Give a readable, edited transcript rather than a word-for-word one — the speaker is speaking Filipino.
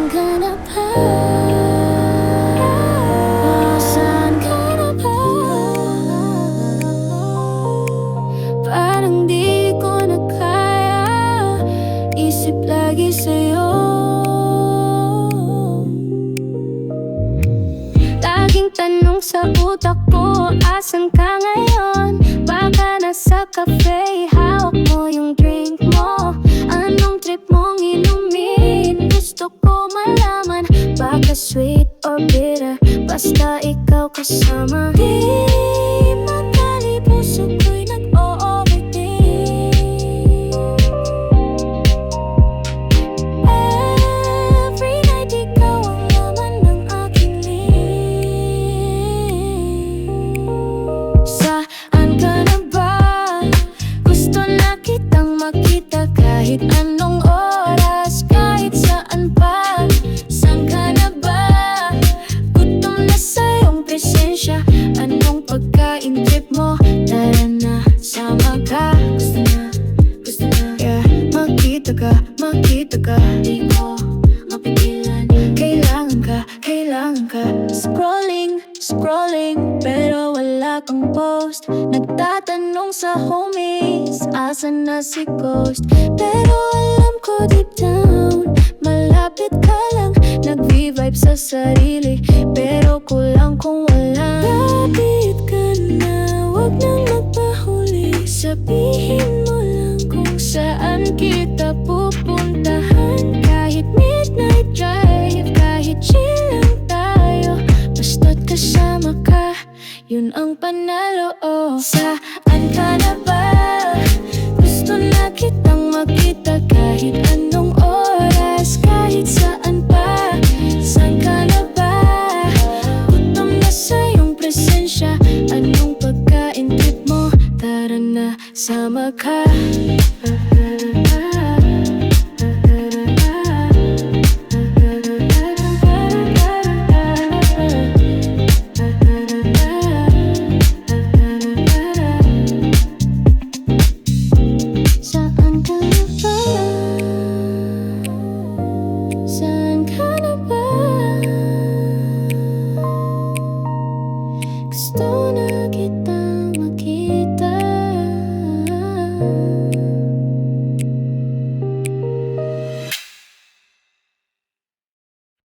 Saan ka na ba? Saan ka na ba? Parang di ko na kaya, isip lagi sa'yo. Laging tanong sa utak ko, asan ka ngayon? Baka nasa cafe, hawak mo yung drink mo. Anong trip mong inumin? Gusto ko malaman, baka sweet or bitter, basta ikaw kasama. Di madali, puso ko'y nag-o-overthink. Every night ikaw ang laman ng aking ling. Saan ka na ba? Gusto na kitang makita kahit anong oras, kahit saan pa. Saan ka na ba? Gutom na sa iyong presensya. Anong pagkain trip mo? Tara na, sama ka. Gusto na, yeah. Makita ka, di ko mapigilan. Kailangan ka. Scrolling, pero wala kang post. Nagtatanong sa homies, asan na si Ghost? Pero alam ko deep down, malapit ka lang. Nag-vibe sa sarili, pero kulang kung wala. Lapit ka na, wag nang magpahuli. Sabihin mo lang kung saan kita pupuntahan. Kahit midnight drive, kahit chill lang tayo, basta't kasama ka, yun ang panalo. Saan ka na ba? Gusto na kitang makita kahit anong oras, kahit saan pa. Saan ka na ba? Gutom na sa iyong presensya. Anong pagkain trip mo? Tara na, sama ka.